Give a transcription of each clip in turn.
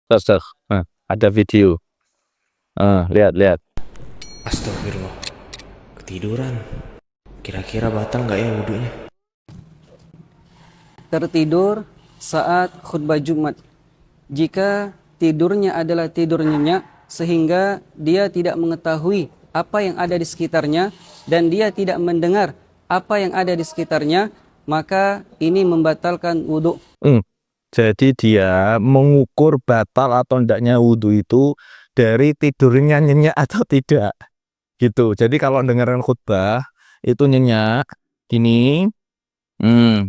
Tes. Ada video. Lihat. Astagfirullah, ketiduran. Kira-kira batal nggak ya wudhunya? Tertidur saat khutbah Jumat. Jika tidurnya adalah tidur nyenyak sehingga dia tidak mengetahui apa yang ada di sekitarnya dan dia tidak mendengar apa yang ada di sekitarnya, maka ini membatalkan wudhu. Jadi dia mengukur batal atau tidaknya wudhu itu dari tidurnya nyenyak atau tidak. Gitu. Jadi kalau dengarkan khutbah itu nyenyak gini.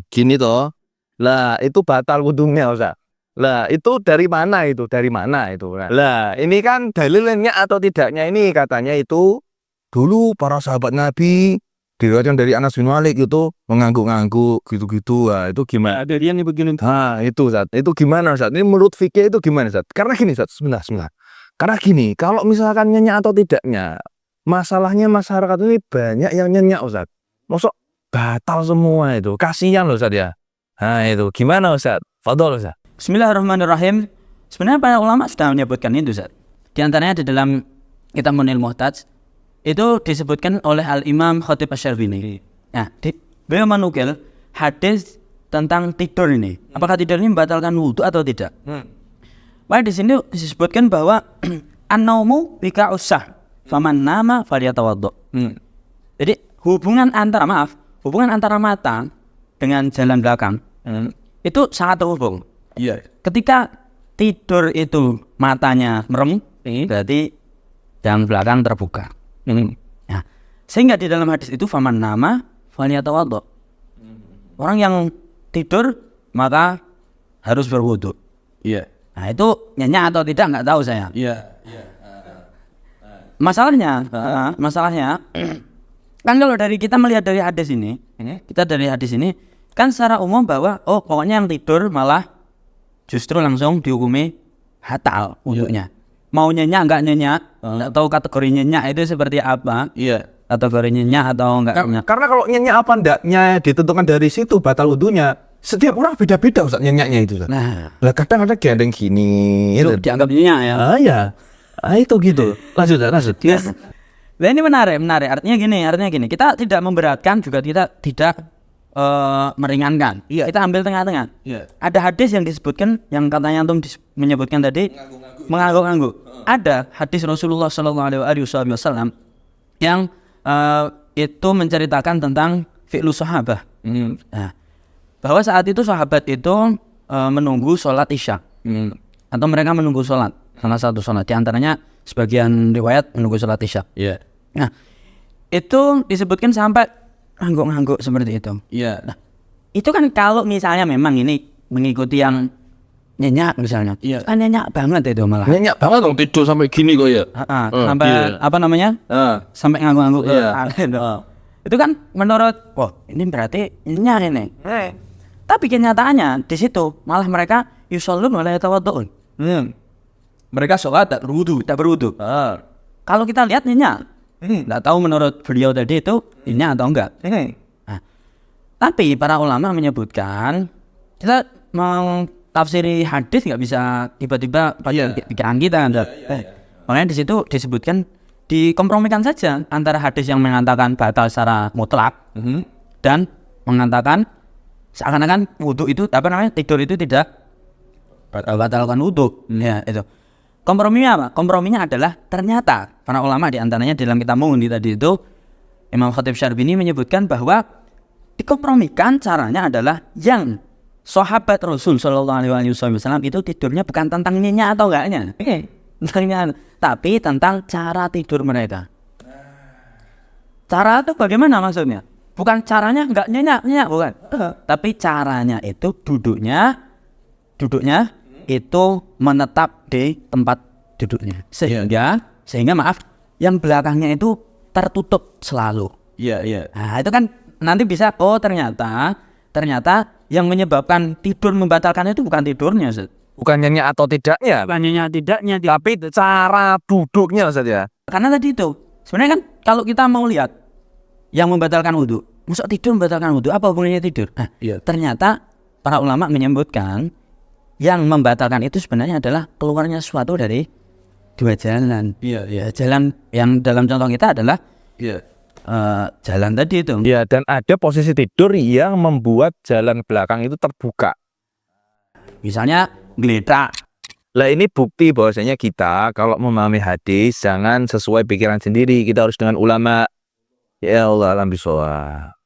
Gini toh. Lah, itu batal wudhunya, Ustaz. Lah, itu dari mana itu? Dari mana itu? Lah, ini kan dalilnya atau tidaknya ini katanya itu dulu para sahabat Nabi diriwayatkan dari Anas bin Malik itu mengangguk-angguk gitu-gitu. Wah, itu gimana? Ada dia nih begini. Itu Ustaz. Itu gimana, Ustaz? Ini menurut fikih itu gimana, Ustaz? Karena gini, Ustaz. Bismillah. Karena gini, kalau misalkan nyenyak atau tidaknya, masalahnya masyarakat ini banyak yang nyenyak, Ustaz. Mosok batal semua itu. Kasihan loh, Ustaz ya. Itu gimana, Ustaz? Fadhol, Ustaz. Bismillahirrahmanirrahim. Sebenarnya para ulama sudah menyebutkan itu, Ustaz. Di antaranya di dalam kitab Munil Muhtaj itu disebutkan oleh Al-Imam Khatib Asy-Syarbini. Nah, beliau menukil hadis tentang tidur ini. Apakah tidur ini membatalkan wudhu atau tidak? Maka di sini disebutkan bahwa an-naumu bika'us sah, faman nama falyatawaddo. Jadi hubungan antara mata dengan jalan belakang itu sangat terhubung. Iya. Ketika tidur itu matanya merem, berarti jalan belakang terbuka. Nah, sehingga di dalam hadis itu faman nama falyatawaddo. Orang yang tidur maka harus berwudu. Iya. Nah, itu nyenyak atau tidak nggak tahu saya. Iya. Masalahnya kan kalau dari kita melihat dari hadis ini, kan secara umum bahwa pokoknya yang tidur malah justru langsung dihukumi batal wudhunya. Mau nyenyak nggak nyenyak, nggak tahu kategori nyenyak itu seperti apa. Iya. Kategori nyenyak atau nggak nyenyak. Karena kalau nyenyak apa ndaknya ditentukan dari situ batal wudhunya. Setiap orang beda-beda, Ustaz, nyenyaknya itu, Ustaz. Nah, Lah kadang ada yang gini. itu dianggap nyenyak ya. Iya. Itu gitu. Lanjut. Yes. Nah, ini menarik. Artinya gini. Kita tidak memberatkan juga kita tidak meringankan. Iya. Kita ambil tengah-tengah. Iya. Ada hadis yang disebutkan yang katanya antum menyebutkan tadi mengangguk-angguk. Ada hadis Rasulullah SAW yang itu menceritakan tentang fi'lu sahabah. Nah, bahwa saat itu sahabat itu menunggu sholat isya atau mereka menunggu sholat, salah satu sholat. Di antaranya sebagian riwayat menunggu sholat isya. Iya. Nah, itu disebutkan sampai ngangguk-ngangguk seperti itu. Iya. Nah, itu kan kalau misalnya memang ini mengikuti yang nyenyak misalnya. Iya. Kan nyenyak banget itu malah. Nyenyak banget dong tidur sampai gini kok ya. Sampai iya. apa namanya? Sampai ngangguk-ngangguk. Iya. Itu kan menurut, ini berarti nyenyak ini. Tapi kenyataannya di situ malah mereka yushollun wa la yatawadduun. Mereka sholat tak berwudu. Kalau kita lihat nyenyak. Nggak tahu menurut beliau tadi itu nyenyak atau enggak. Nah, tapi para ulama menyebutkan kita mau tafsiri hadis nggak bisa tiba-tiba pikiran kita kan. Makanya di situ disebutkan dikompromikan saja antara hadis yang mengatakan batal secara mutlak dan mengatakan seakan-akan wudhu itu tidur itu tidak batalkan wudhu. Ya itu. Komprominya apa? Komprominya adalah ternyata para ulama di antaranya dalam kitab Mughni tadi itu Imam Khatib Syarbini menyebutkan bahwa dikompromikan caranya adalah yang sahabat Rasul Shallallahu Alaihi Wasallam itu tidurnya bukan tentang nyenyak atau enggaknya, tapi tentang cara tidur mereka. Cara itu bagaimana maksudnya? Bukan caranya enggak nyenyak bukan, tapi caranya itu duduknya itu menetap di tempat duduknya sehingga maaf yang belakangnya itu tertutup selalu. Iya. Nah, itu kan nanti bisa ternyata yang menyebabkan tidur membatalkan itu bukan tidurnya, Ustaz. Bukan nyenyak atau tidaknya. Bukan nyenyak tidaknya, Tapi cara duduknya, Ustaz ya. karena tadi itu sebenarnya kan kalau kita mau lihat yang membatalkan wudhu, maksud tidur membatalkan wudhu, apa hubungannya tidur? Nah, Iya. ternyata para ulama menyebutkan yang membatalkan itu sebenarnya adalah keluarnya suatu dari dua jalan. Jalan yang dalam contoh kita adalah jalan tadi itu. Ya, dan ada posisi tidur yang membuat jalan belakang itu terbuka. Misalnya geletak. Lah ini bukti bahwasanya kita kalau memahami hadis jangan sesuai pikiran sendiri, kita harus dengan ulama. Ya Allah, alam bisawab.